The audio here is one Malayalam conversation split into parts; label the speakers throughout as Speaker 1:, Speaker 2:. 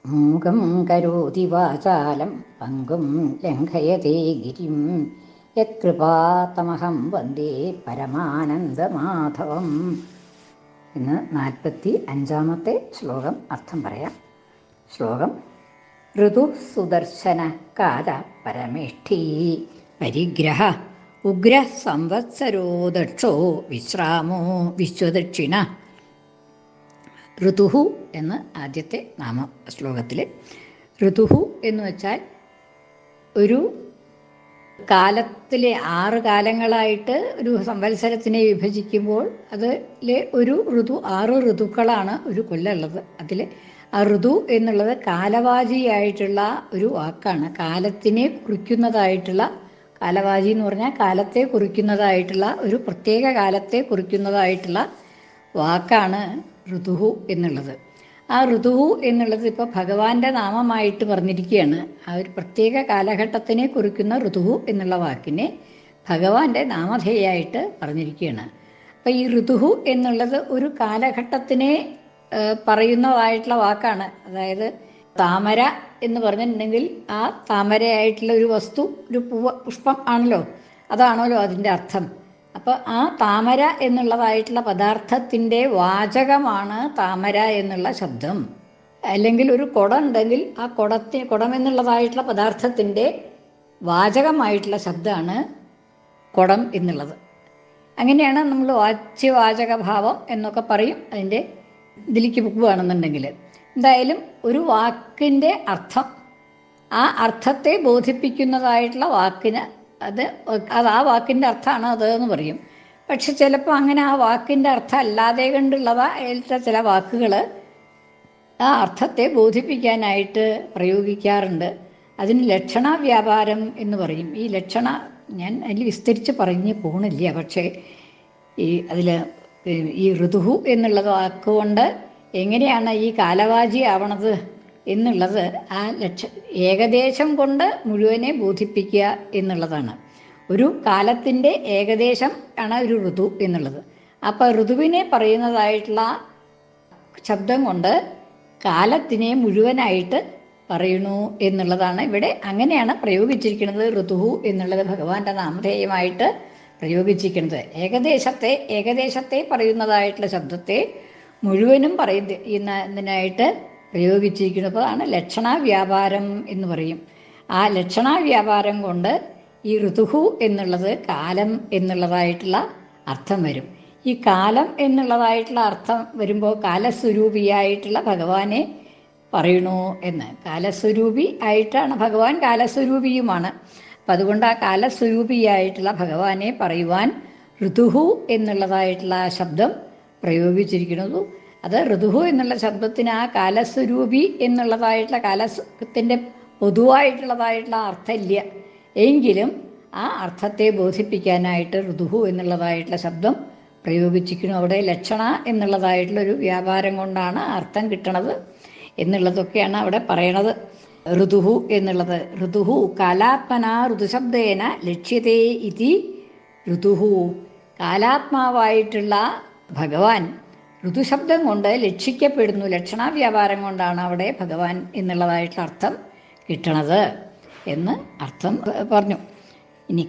Speaker 1: മൂകം കരോതി വാചാലം പങ്കും ലംഘയതേ ഗിരിം യത്കൃപാതമഹം വന്ദേ പരമാനന്ദമാധവം. ഇന്ന് 45-ാമത്തെ ശ്ലോകം അർത്ഥം പറയാം. ശ്ലോകം: ഋതു സുദർശന കാല പരമേഷ്ഠീ പരിഗ്രഹ ഉഗ്ര സംവത്സരോ ദക്ഷോ വിശ്രാമോ വിശ്വദക്ഷിണ. ഋതുഹു എന്ന് ആദ്യത്തെ ശ്ലോകത്തിൽ ഋതുഹു എന്ന് വെച്ചാൽ ഒരു കാലത്തിലെ 6 കാലങ്ങളായിട്ട് ഒരു സംവത്സരത്തിനെ വിഭജിക്കുമ്പോൾ അതിലെ ഒരു ഋതു 6 ഋതുക്കളാണ് ഒരു കൊല്ലമുള്ളത്. അതിൽ ആ ഋതു എന്നുള്ളത് കാലവാചിയായിട്ടുള്ള ഒരു വാക്കാണ്. കാലത്തിനെ കുറിക്കുന്നതായിട്ടുള്ള, കാലവാചി എന്ന് പറഞ്ഞാൽ കാലത്തെ കുറിക്കുന്നതായിട്ടുള്ള, ഒരു പ്രത്യേക കാലത്തെ കുറിക്കുന്നതായിട്ടുള്ള വാക്കാണ് ഋതുഹു എന്നുള്ളത്. ആ ഋതുഹു എന്നുള്ളത് ഇപ്പോൾ ഭഗവാന്റെ നാമമായിട്ട് പറഞ്ഞിരിക്കുകയാണ്. ആ ഒരു പ്രത്യേക കാലഘട്ടത്തിനെ കുറിക്കുന്ന ഋതുഹു എന്നുള്ള വാക്കിനെ ഭഗവാന്റെ നാമധേയായിട്ട് പറഞ്ഞിരിക്കുകയാണ്. അപ്പം ഈ ഋതുഹു എന്നുള്ളത് ഒരു കാലഘട്ടത്തിനെ പറയുന്നതായിട്ടുള്ള വാക്കാണ്. അതായത് താമര എന്ന് പറഞ്ഞിട്ടുണ്ടെങ്കിൽ ആ താമരയായിട്ടുള്ള ഒരു വസ്തു, ഒരു പുഷ്പം ആണല്ലോ, അതാണല്ലോ അതിൻ്റെ അർത്ഥം. അപ്പോൾ ആ താമര എന്നുള്ളതായിട്ടുള്ള പദാർത്ഥത്തിൻ്റെ വാചകമാണ് താമര എന്നുള്ള ശബ്ദം. അല്ലെങ്കിൽ ഒരു കുടം ഉണ്ടെങ്കിൽ ആ കുടം എന്നുള്ളതായിട്ടുള്ള പദാർത്ഥത്തിൻ്റെ വാചകമായിട്ടുള്ള ശബ്ദമാണ് കുടം എന്നുള്ളത്. അങ്ങനെയാണ് നമ്മൾ വാച്യവാചകഭാവം എന്നൊക്കെ പറയും അതിൻ്റെ ഇതിലേക്ക് പോകുകയാണെന്നുണ്ടെങ്കിൽ. എന്തായാലും ഒരു വാക്കിൻ്റെ അർത്ഥം, ആ അർത്ഥത്തെ ബോധിപ്പിക്കുന്നതായിട്ടുള്ള വാക്കിന് അത് ആ വാക്കിൻ്റെ അർത്ഥമാണ് അത് എന്ന് പറയും. പക്ഷെ ചിലപ്പോൾ അങ്ങനെ ആ വാക്കിൻ്റെ അർത്ഥം അല്ലാതെ കണ്ടുള്ളതായിട്ടുള്ള ചില വാക്കുകൾ ആ അർത്ഥത്തെ ബോധിപ്പിക്കാനായിട്ട് പ്രയോഗിക്കാറുണ്ട്. അതിന് ലക്ഷണ വ്യാപാരം എന്ന് പറയും. ഈ ലക്ഷണ ഞാൻ അതിൽ വിസ്തരിച്ച് പറഞ്ഞു പോകണില്ല. പക്ഷേ ഈ ഋതുഹു എന്നുള്ള വാക്കുകൊണ്ട് എങ്ങനെയാണ് ഈ കാലവാചി ആവണത് എന്നുള്ളത് ആ ഏകദേശം കൊണ്ട് മുഴുവനെ ബോധിപ്പിക്കുക എന്നുള്ളതാണ്. ഒരു കാലത്തിൻ്റെ ഏകദേശം ആണ് ഒരു ഋതു എന്നുള്ളത്. അപ്പോൾ ഋതുവിനെ പറയുന്നതായിട്ടുള്ള ശബ്ദം കൊണ്ട് കാലത്തിനെ മുഴുവനായിട്ട് പറയണു എന്നുള്ളതാണ് ഇവിടെ. അങ്ങനെയാണ് പ്രയോഗിച്ചിരിക്കുന്നത്. ഋതുഹു എന്നുള്ളത് ഭഗവാന്റെ നാമധേയമായിട്ട് പ്രയോഗിച്ചിരിക്കുന്നത്. ഏകദേശത്തെ പറയുന്നതായിട്ടുള്ള ശബ്ദത്തെ മുഴുവനും പറയുന്നതിനായിട്ട് പ്രയോഗിച്ചിരിക്കുന്നതാണ് ലക്ഷണാവ്യാപാരം എന്ന് പറയും. ആ ലക്ഷണാവ്യാപാരം കൊണ്ട് ഈ ഋതുഹു എന്നുള്ളത് കാലം എന്നുള്ളതായിട്ടുള്ള അർത്ഥം വരും. ഈ കാലം എന്നുള്ളതായിട്ടുള്ള അർത്ഥം വരുമ്പോൾ കാലസ്വരൂപിയായിട്ടുള്ള ഭഗവാനെ പറയണു എന്ന്. കാലസ്വരൂപി ആയിട്ടാണ് ഭഗവാൻ, കാലസ്വരൂപിയുമാണ്. അപ്പം അതുകൊണ്ട് ആ കാലസ്വരൂപിയായിട്ടുള്ള ഭഗവാനെ പറയുവാൻ ഋതുഹു എന്നുള്ളതായിട്ടുള്ള ശബ്ദം പ്രയോഗിച്ചിരിക്കുന്നത്. അത് ഋതുഹു എന്നുള്ള ശബ്ദത്തിന് ആ കാലസ്വരൂപി എന്നുള്ളതായിട്ടുള്ള കാലത്തിൻ്റെ പൊതുവായിട്ടുള്ളതായിട്ടുള്ള അർത്ഥമില്ല എങ്കിലും ആ അർത്ഥത്തെ ബോധിപ്പിക്കാനായിട്ട് ഋതുഹു എന്നുള്ളതായിട്ടുള്ള ശബ്ദം പ്രയോഗിച്ചിരിക്കുന്നു. അവിടെ ലക്ഷണ എന്നുള്ളതായിട്ടുള്ളൊരു വ്യാപാരം കൊണ്ടാണ് അർത്ഥം കിട്ടണത് എന്നുള്ളതൊക്കെയാണ് അവിടെ പറയണത്. ഋതുഹു എന്നുള്ളത്, ഋതുഹു കാലാത്മന ഋതുശബ്ദേന ലക്ഷ്യതേ ഇതി ഋതുഹു. കാലാത്മാവായിട്ടുള്ള ഭഗവാൻ ഋതുശബ്ദം കൊണ്ട് ലക്ഷിക്കപ്പെടുന്നു. ലക്ഷണാവ്യാപാരം കൊണ്ടാണ് അവിടെ ഭഗവാൻ എന്നുള്ളതായിട്ടുള്ള അർത്ഥം കിട്ടണത് എന്ന് അർത്ഥം പറഞ്ഞു. ഇനി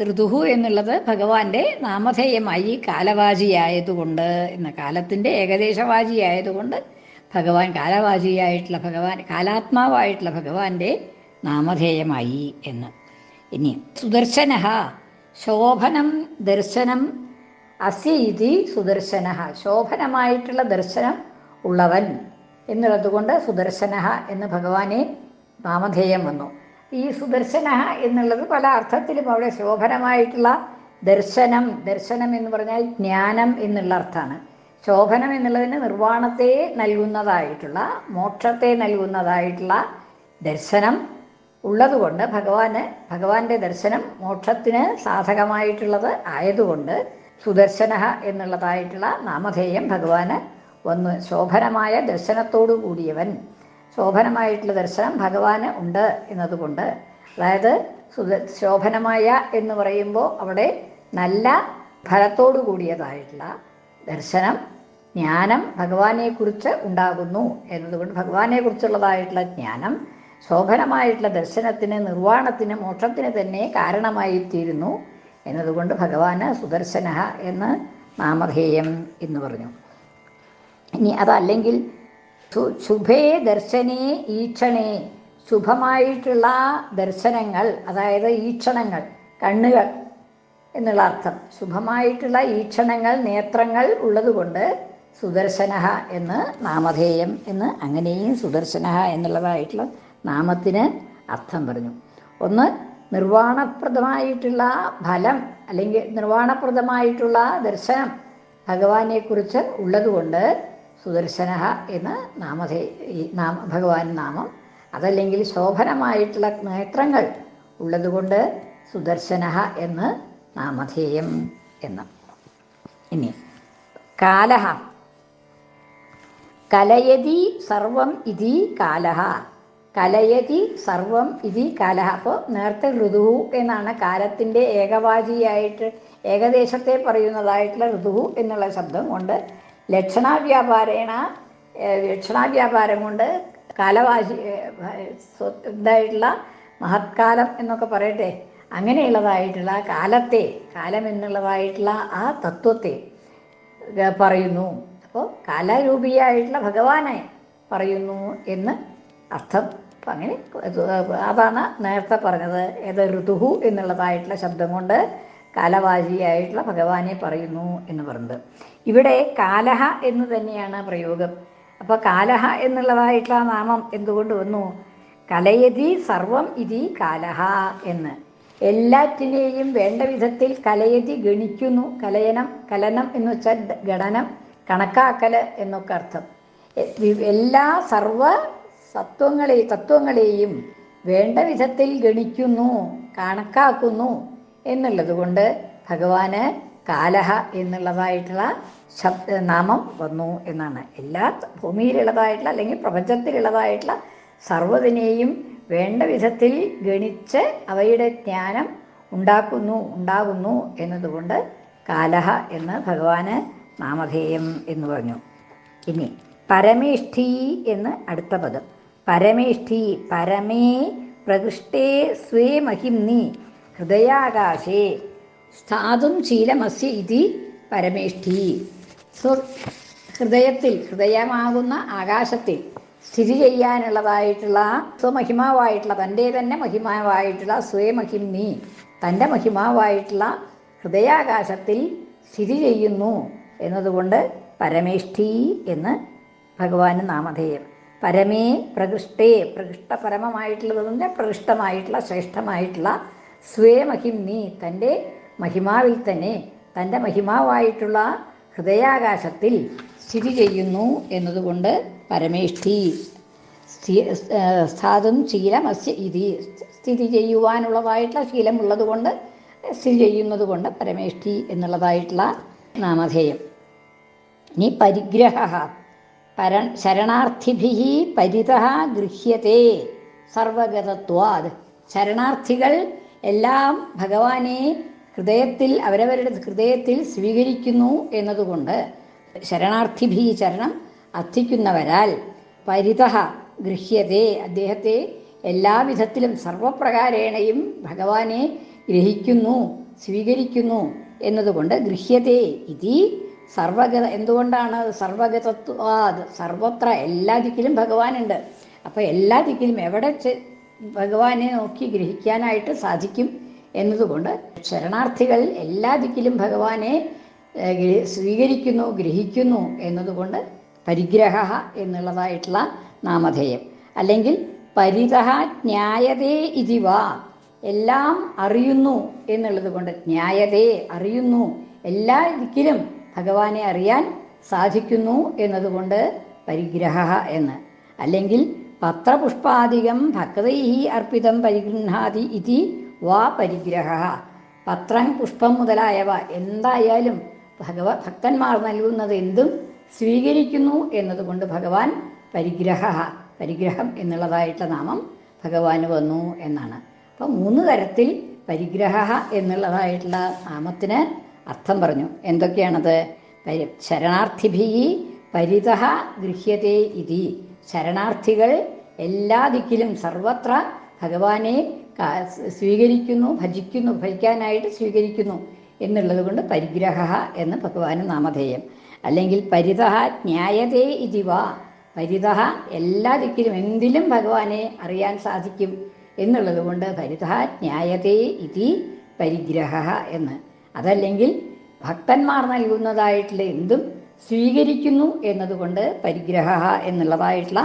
Speaker 1: ഋതുഹു എന്നുള്ളത് ഭഗവാന്റെ നാമധേയമായി കാലവാചിയായതുകൊണ്ട് എന്ന കാലത്തിൻ്റെ ഏകദേശവാചിയായതുകൊണ്ട് ഭഗവാൻ കാലാത്മാവായിട്ടുള്ള ഭഗവാന്റെ നാമധേയമായി എന്ന്. ഇനി സുദർശന ശോഭനം ദർശനം അസ്യ ഇതി സുദർശന. ശോഭനമായിട്ടുള്ള ദർശനം ഉള്ളവൻ എന്നുള്ളതുകൊണ്ട് സുദർശന എന്ന് ഭഗവാനെ നാമധേയം വന്നു. ഈ സുദർശന എന്നുള്ളത് പല അർത്ഥത്തിലും അവിടെ ശോഭനമായിട്ടുള്ള ദർശനം എന്ന് പറഞ്ഞാൽ ജ്ഞാനം എന്നുള്ള അർത്ഥമാണ്. ശോഭനം എന്നുള്ളതിന് നിർവ്വാണത്തെ നൽകുന്നതായിട്ടുള്ള, മോക്ഷത്തെ നൽകുന്നതായിട്ടുള്ള ദർശനം ഉള്ളതുകൊണ്ട് ഭഗവാന്റെ ദർശനം മോക്ഷത്തിന് സാധകമായിട്ടുള്ളത് ആയതുകൊണ്ട് സുദർശന എന്നുള്ളതായിട്ടുള്ള നാമധേയം ഭഗവാന് വന്നു. ശോഭനമായ ദർശനത്തോടു കൂടിയവൻ, ശോഭനമായിട്ടുള്ള ദർശനം ഭഗവാന് ഉണ്ട് എന്നതുകൊണ്ട്. അതായത് ശോഭനമായ എന്ന് പറയുമ്പോൾ അവിടെ നല്ല ഫലത്തോടു കൂടിയതായിട്ടുള്ള ദർശനം ജ്ഞാനം ഭഗവാനെക്കുറിച്ച് ഉണ്ടാകുന്നു എന്നതുകൊണ്ട് ഭഗവാനെക്കുറിച്ചുള്ളതായിട്ടുള്ള ജ്ഞാനം ശോഭനമായിട്ടുള്ള ദർശനത്തിന്, നിർവ്വാണത്തിന്, മോക്ഷത്തിന് തന്നെ കാരണമായിത്തീരുന്നു എന്നതുകൊണ്ട് ഭഗവാന് സുദർശന എന്ന് നാമധേയം എന്ന് പറഞ്ഞു. ഇനി അതല്ലെങ്കിൽ ശുഭേ ദർശനേ ഈക്ഷണേ, ശുഭമായിട്ടുള്ള ദർശനങ്ങൾ, അതായത് ഈക്ഷണങ്ങൾ, കണ്ണുകൾ എന്നുള്ള അർത്ഥം. ശുഭമായിട്ടുള്ള ഈക്ഷണങ്ങൾ, നേത്രങ്ങൾ ഉള്ളതുകൊണ്ട് സുദർശന എന്ന് നാമധേയം എന്ന് അങ്ങനെയും സുദർശന എന്നുള്ളതായിട്ടുള്ള നാമത്തിന് അർത്ഥം പറഞ്ഞു. ഒന്ന്, നിർവ്വാണപ്രദമായിട്ടുള്ള ഫലം അല്ലെങ്കിൽ നിർവ്വാണപ്രദമായിട്ടുള്ള ദർശനം ഭഗവാനെക്കുറിച്ച് ഉള്ളതുകൊണ്ട് സുദർശന എന്ന് ഭഗവാൻ നാമം. അതല്ലെങ്കിൽ ശോഭനമായിട്ടുള്ള നേത്രങ്ങൾ ഉള്ളതുകൊണ്ട് സുദർശന എന്ന് നാമധേയം എന്ന്. ഇനി കാലഹ, കലയതി സർവം ഇതി കാലഹ, കലയതി സർവം ഇതി കാലഹ. അപ്പോൾ നേരത്തെ ഋതുഹു എന്നാണ് കാലത്തിൻ്റെ ഏകവാചിയായിട്ട് ഏകദേശത്തെ പറയുന്നതായിട്ടുള്ള ഋതുഹു എന്നുള്ള ശബ്ദം കൊണ്ട് ലക്ഷണാവ്യാപാരം കൊണ്ട് കാലവാചി ഇതായിട്ടുള്ള മഹത്കാലം എന്നൊക്കെ പറയട്ടെ, അങ്ങനെയുള്ളതായിട്ടുള്ള കാലത്തെ, കാലം എന്നുള്ളതായിട്ടുള്ള ആ തത്വത്തെ പറയുന്നു. അപ്പോൾ കാലരൂപിയായിട്ടുള്ള ഭഗവാനെ പറയുന്നു എന്ന് അർത്ഥം. അപ്പം അങ്ങനെ അതാണ് നേരത്തെ പറഞ്ഞത്. ഏത് ഋതുഹു എന്നുള്ളതായിട്ടുള്ള ശബ്ദം കൊണ്ട് കാലവാചിയായിട്ടുള്ള ഭഗവാനെ പറയുന്നു എന്ന് പറഞ്ഞത്. ഇവിടെ കാലഹ എന്ന് തന്നെയാണ് പ്രയോഗം. അപ്പോൾ കാലഹ എന്നുള്ളതായിട്ടുള്ള നാമം എന്തുകൊണ്ട് വന്നു? കലയതി സർവം ഇതി കാലഹ എന്ന്. എല്ലാറ്റിനെയും വേണ്ട വിധത്തിൽ കലയതി ഗണിക്കുന്നു. കലനം എന്ന് വെച്ചാൽ ഗണനം, കണക്കാക്കൽ എന്നൊക്കെ അർത്ഥം. എല്ലാ സർവ തത്വങ്ങളെയും വേണ്ട വിധത്തിൽ ഗണിക്കുന്നു, കണക്കാക്കുന്നു എന്നുള്ളത് കൊണ്ട് ഭഗവാന് കാലഹ എന്നുള്ളതായിട്ടുള്ള നാമം വന്നു എന്നാണ്. എല്ലാ ഭൂമിയിലുള്ളതായിട്ടുള്ള അല്ലെങ്കിൽ പ്രപഞ്ചത്തിലുള്ളതായിട്ടുള്ള സർവ്വതിനെയും വേണ്ട വിധത്തിൽ ഗണിച്ച് അവയുടെ ജ്ഞാനം ഉണ്ടാകുന്നു എന്നതുകൊണ്ട് കാലഹ എന്ന് ഭഗവാന് നാമധേയം എന്ന് പറഞ്ഞു. ഇനി പരമേഷ്ഠി എന്ന് അടുത്ത പദം. പരമേഷ്ഠി, പരമേ പ്രകൃഷ്ടേ സ്വേ മഹിംനി ഹൃദയാകാശേ സ്ഥാതും ശീലമസ്യ ഇതി പരമേഷ്ഠി. ഹൃദയമാകുന്ന ആകാശത്തിൽ സ്ഥിതി ചെയ്യാനുള്ളതായിട്ടുള്ള സ്വമഹിമാവായിട്ടുള്ള, തൻ്റെ തന്നെ മഹിമാവായിട്ടുള്ള സ്വയമഹിംനി, തൻ്റെ മഹിമാവായിട്ടുള്ള ഹൃദയാകാശത്തിൽ സ്ഥിതി ചെയ്യുന്നു എന്നതുകൊണ്ട് പരമേഷ്ഠി എന്ന് ഭഗവാന് നാമധേയം. പരമേ പ്രകൃഷ്ടേ, പരമമായിട്ടുള്ളതിൻ്റെ പ്രകൃഷ്ടമായിട്ടുള്ള ശ്രേഷ്ഠമായിട്ടുള്ള സ്വയമഹിംനി, തൻ്റെ മഹിമാവിൽ തന്നെ, തൻ്റെ മഹിമാവായിട്ടുള്ള ഹൃദയാകാശത്തിൽ സ്ഥിതി ചെയ്യുന്നു എന്നതുകൊണ്ട് പരമേഷ്ഠി. സ്ഥാതും ശീലമസ്യ ഇതി, സ്ഥിതി ചെയ്യുവാനുള്ളതായിട്ടുള്ള ശീലമുള്ളത് കൊണ്ട്, സ്ഥിതി ചെയ്യുന്നത് കൊണ്ട് പരമേഷ്ഠി എന്നുള്ളതായിട്ടുള്ള നാമധേയം. ഇനി പരിഗ്രഹ, ശരണാർത്ഥിഭിः പരിതഃ ഗൃഹ്യത്തെ സർവഗതത്വാത്. ശരണാർത്ഥികൾ എല്ലാം ഭഗവാനെ അവരവരുടെ ഹൃദയത്തിൽ സ്വീകരിക്കുന്നു എന്നതുകൊണ്ട് ശരണാർത്ഥിഭി, ശരണം അർത്ഥിക്കുന്നവരാൽ പരിതഃ ഗൃഹ്യത്തെ, അദ്ദേഹത്തെ എല്ലാവിധത്തിലും സർവപ്രകാരേണയും ഭഗവാനെ ഗ്രഹിക്കുന്നു, സ്വീകരിക്കുന്നു എന്നതുകൊണ്ട് ഗൃഹ്യത്തെ ഇതി സർവഗത. എന്തുകൊണ്ടാണ്? സർവഗതത്വാത്, സർവത്ര എല്ലാ ദിക്കിലും ഭഗവാനുണ്ട്. അപ്പോൾ എല്ലാ ദിക്കിലും എവിടെ ഭഗവാനെ നോക്കി ഗ്രഹിക്കാനായിട്ട് സാധിക്കും എന്നതുകൊണ്ട് ശരണാർത്ഥികൾ എല്ലാ ദിക്കിലും ഭഗവാനെ സ്വീകരിക്കുന്നു, ഗ്രഹിക്കുന്നു എന്നതുകൊണ്ട് പരിഗ്രഹ എന്നുള്ളതായിട്ടുള്ള നാമധേയം. അല്ലെങ്കിൽ പരിതഃ ജ്ഞായതേ ഇതി വാ, എല്ലാം അറിയുന്നു എന്നുള്ളത് കൊണ്ട്, ജ്ഞായതേ അറിയുന്നു, എല്ലാ ദിക്കിലും ഭഗവാനെ അറിയാൻ സാധിക്കുന്നു എന്നതുകൊണ്ട് പരിഗ്രഹ എന്ന്. അല്ലെങ്കിൽ പത്രപുഷ്പാദികം ഭക്തൈഃ അർപ്പിതം പരിഗൃഹാതി ഇതി വാ പരിഗ്രഹ. പത്രം, പുഷ്പം മുതലായവ എന്തായാലും ഭക്തന്മാർ നൽകുന്നത് എന്തും സ്വീകരിക്കുന്നു എന്നതുകൊണ്ട് ഭഗവാൻ പരിഗ്രഹം എന്നുള്ളതായിട്ടുള്ള നാമം ഭഗവാന് വന്നു എന്നാണ്. അപ്പം 3 തരത്തിൽ പരിഗ്രഹ എന്നുള്ളതായിട്ടുള്ള നാമത്തിന് അർത്ഥം പറഞ്ഞു. എന്തൊക്കെയാണത്? ശരണാർത്ഥിഭി പരിതഃ ഗൃഹ്യത്തെ ഇതി. ശരണാർത്ഥികൾ എല്ലാ ദിക്കിലും സർവത്ര ഭഗവാനെ സ്വീകരിക്കുന്നു, ഭജിക്കാനായിട്ട് സ്വീകരിക്കുന്നു എന്നുള്ളത് കൊണ്ട് പരിഗ്രഹ എന്ന് ഭഗവാന് നാമധേയം. അല്ലെങ്കിൽ പരിതഃ ജ്ഞായതേ ഇതി വാ. പരിതഃ എല്ലാ ദിക്കിലും എന്തിലും ഭഗവാനെ അറിയാൻ സാധിക്കും എന്നുള്ളത് കൊണ്ട് പരിതഃ ജ്ഞായതേ ഇതി പരിഗ്രഹ എന്ന്. അതല്ലെങ്കിൽ ഭക്തന്മാർ നൽകുന്നതായിട്ടുള്ള എന്തും സ്വീകരിക്കുന്നു എന്നതുകൊണ്ട് പരിഗ്രഹ എന്നുള്ളതായിട്ടുള്ള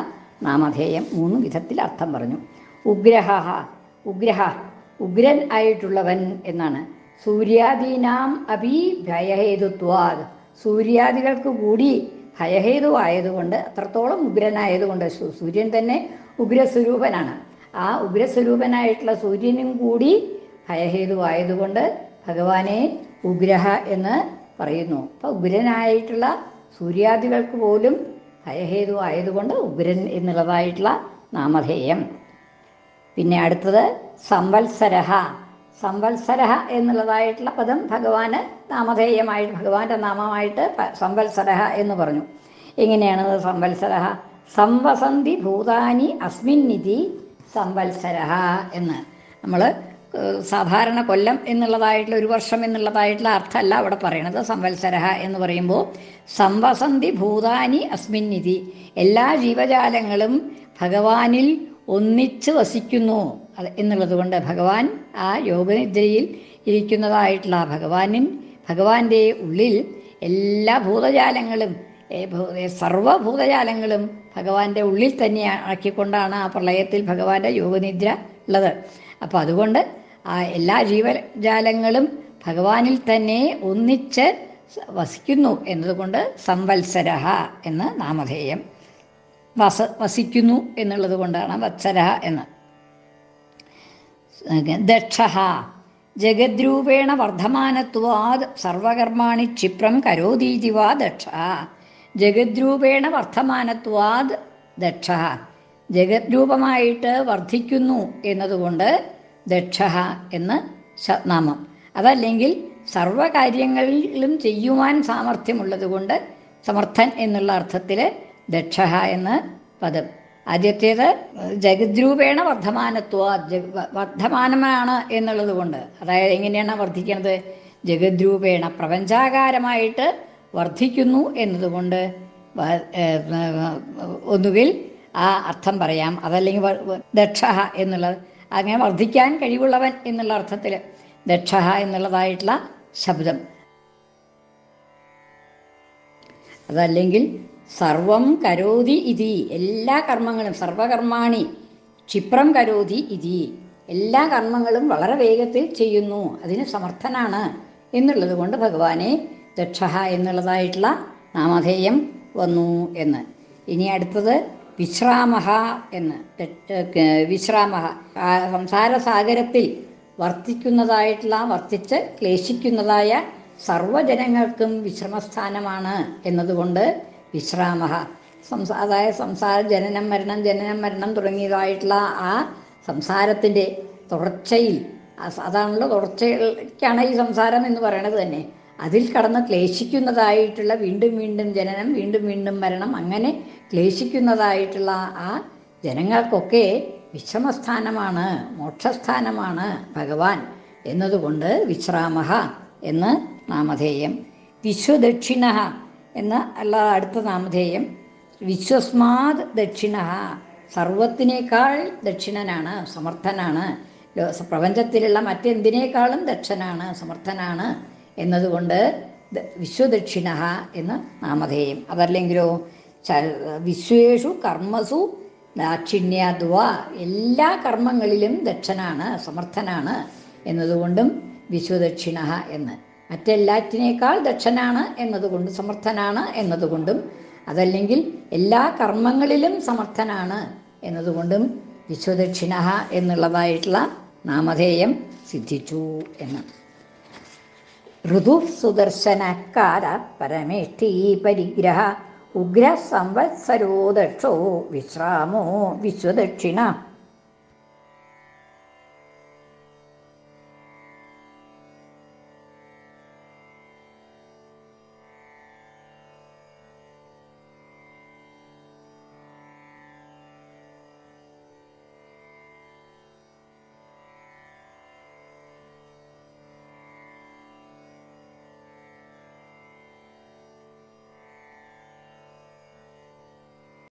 Speaker 1: നാമധേയം 3 വിധത്തിൽ അർത്ഥം പറഞ്ഞു. ഉഗ്രൻ ആയിട്ടുള്ളവൻ എന്നാണ്. സൂര്യാദീനാം അപി ഭയഹേതുത്വാദ്. സൂര്യാദികൾക്ക് കൂടി ഭയഹേതുവായതുകൊണ്ട്, അത്രത്തോളം ഉഗ്രനായതുകൊണ്ട്, സൂര്യൻ തന്നെ ഉഗ്രസ്വരൂപനാണ്. ആ ഉഗ്രസ്വരൂപനായിട്ടുള്ള സൂര്യനും കൂടി ഭയഹേതുവായതുകൊണ്ട് ഭഗവാനെ ഉഗ്രഹ എന്ന് പറയുന്നു. അപ്പം ഉഗ്രനായിട്ടുള്ള സൂര്യാദികൾക്ക് പോലും ഭയഹേതു ആയതുകൊണ്ട് ഉഗ്രൻ എന്നുള്ളതായിട്ടുള്ള നാമധേയം. പിന്നെ അടുത്തത് സംവത്സരഃ. സംവത്സരഃ എന്നുള്ളതായിട്ടുള്ള പദം ഭഗവാന് നാമധേയമായിട്ട്, ഭഗവാന്റെ നാമമായിട്ട് സംവത്സരഃ എന്ന് പറഞ്ഞു. എങ്ങനെയാണത് സംവത്സരഃ? സംവസന്തി ഭൂതാനി അസ്മിന്നിതി സംവത്സരഃ എന്ന്. നമ്മൾ സാധാരണ കൊല്ലം എന്നുള്ളതായിട്ടുള്ള ഒരു വർഷം എന്നുള്ളതായിട്ടുള്ള അർത്ഥമല്ല അവിടെ പറയണത്. സംവത്സരഃ എന്ന് പറയുമ്പോൾ സംവസന്തി ഭൂതാനി അസ്മിന്നിതി, എല്ലാ ജീവജാലങ്ങളും ഭഗവാനിൽ ഒന്നിച്ച് വസിക്കുന്നു എന്നുള്ളത് കൊണ്ട് ഭഗവാൻ ആ യോഗനിദ്രയിൽ ഇരിക്കുന്നതായിട്ടുള്ള ഭഗവാന്റെ ഉള്ളിൽ എല്ലാ ഭൂതജാലങ്ങളും, സർവഭൂതജാലങ്ങളും ഭഗവാന്റെ ഉള്ളിൽ തന്നെ ആക്കിക്കൊണ്ടാണ് ആ പ്രളയത്തിൽ ഭഗവാന്റെ യോഗനിദ്ര ഉള്ളത്. അപ്പോൾ അതുകൊണ്ട് ആ എല്ലാ ജീവജാലങ്ങളും ഭഗവാനിൽ തന്നെ ഒന്നിച്ച് വസിക്കുന്നു എന്നതുകൊണ്ട് സംവത്സരഃ എന്ന് നാമധേയം. വസിക്കുന്നു എന്നുള്ളത് കൊണ്ടാണ് വത്സരഃ എന്ന്. ദക്ഷഃ ജഗദ്രൂപേണ വർദ്ധമാനത്വാത് സർവകർമാണി ക്ഷിപ്രം കരോതീതി വാ ദക്ഷഃ. ജഗദ്രൂപേണ വർദ്ധമാനത്വാത് ദക്ഷഃ, ജഗദ്രൂപമായിട്ട് വർദ്ധിക്കുന്നു എന്നതുകൊണ്ട് ദക്ഷഃ എന്ന് നാമം. അതല്ലെങ്കിൽ സർവകാര്യങ്ങളിലും ചെയ്യുവാൻ സാമർഥ്യമുള്ളത് കൊണ്ട് സമർത്ഥൻ എന്നുള്ള അർത്ഥത്തിൽ ദക്ഷഃ എന്ന് പദം. ആദ്യത്തേത് ജഗദ്രൂപേണ വർദ്ധമാനമാണ് എന്നുള്ളത് കൊണ്ട്, അതായത് എങ്ങനെയാണ് വർദ്ധിക്കുന്നത്? ജഗദ്രൂപേണ പ്രപഞ്ചാകാരമായിട്ട് വർദ്ധിക്കുന്നു എന്നതുകൊണ്ട് ഒന്നുകിൽ ആ അർത്ഥം പറയാം. അതല്ലെങ്കിൽ ദക്ഷഃ എന്നുള്ളത് അങ്ങനെ വർദ്ധിക്കാൻ കഴിവുള്ളവൻ എന്നുള്ള അർത്ഥത്തിൽ ദക്ഷഃ എന്നുള്ളതായിട്ടുള്ള ശബ്ദം. അതല്ലെങ്കിൽ സർവം കരോതി ഇതി, എല്ലാ കർമ്മങ്ങളും, സർവകർമാണി ക്ഷിപ്രം കരോതി ഇതി, എല്ലാ കർമ്മങ്ങളും വളരെ വേഗത്തിൽ ചെയ്യുന്നു, അതിന് സമർത്ഥനാണ് എന്നുള്ളത് കൊണ്ട് ഭഗവാനെ ദക്ഷഃ എന്നുള്ളതായിട്ടുള്ള നാമധേയം വന്നു എന്ന്. ഇനി അടുത്തത് വിശ്രാമഃ എന്ന്. വിശ്രാമഃ സംസാരസാഗരത്തിൽ വർത്തിച്ച് ക്ലേശിക്കുന്നതായ സർവജനങ്ങൾക്കും വിശ്രമസ്ഥാനമാണ് എന്നതുകൊണ്ട് വിശ്രാമഃ. അതായത് ജനനം മരണം തുടങ്ങിയതായിട്ടുള്ള ആ സംസാരത്തിൻ്റെ തുടർച്ചയിൽ, അതാണല്ലോ തുടർച്ചയ്ക്കാണ് ഈ സംസാരം എന്ന് പറയണത് തന്നെ. അതിൽ കടന്ന് ക്ലേശിക്കുന്നതായിട്ടുള്ള വീണ്ടും വീണ്ടും ജനനം, വീണ്ടും വീണ്ടും മരണം, അങ്ങനെ ക്ലേശിക്കുന്നതായിട്ടുള്ള ആ ജനങ്ങൾക്കൊക്കെ വിശ്രമസ്ഥാനമാണ്, മോക്ഷസ്ഥാനമാണ് ഭഗവാൻ എന്നതുകൊണ്ട് വിശ്രാമഃ എന്ന് നാമധേയം. വിശ്വദക്ഷിണഃ എന്ന അല്ല അടുത്ത നാമധേയം. വിശ്വസ്മാത് ദക്ഷിണഃ, സർവത്തിനേക്കാൾ ദക്ഷിണനാണ്, സമർത്ഥനാണ്, പ്രപഞ്ചത്തിലുള്ള മറ്റെന്തിനേക്കാളും ദക്ഷനാണ്, സമർത്ഥനാണ് എന്നതുകൊണ്ട് വിശ്വദക്ഷിണഃ എന്ന് നാമധേയം. അതല്ലെങ്കിലോ വിശ്വേഷു കർമ്മസു ദാക്ഷിണ്യാദ്വാ, എല്ലാ കർമ്മങ്ങളിലും ദക്ഷനാണ്, സമർത്ഥനാണ് എന്നതുകൊണ്ടും വിശ്വദക്ഷിണഃ എന്ന്. മറ്റെല്ലാറ്റിനേക്കാൾ ദക്ഷനാണ് എന്നതുകൊണ്ട്, സമർത്ഥനാണ് എന്നതുകൊണ്ടും, അതല്ലെങ്കിൽ എല്ലാ കർമ്മങ്ങളിലും സമർത്ഥനാണ് എന്നതുകൊണ്ടും വിശ്വദക്ഷിണഃ എന്നുള്ളതായിട്ടുള്ള നാമധേയം സിദ്ധിച്ചു എന്ന്. ഋതു സുദർശനക്കാര പരമേഷ്ഠീ പരിഗ്രഹ ഉഗ്ര സംവത്സരോ ദക്ഷോ വിശ്രാമോ വിശ്വദക്ഷിണ.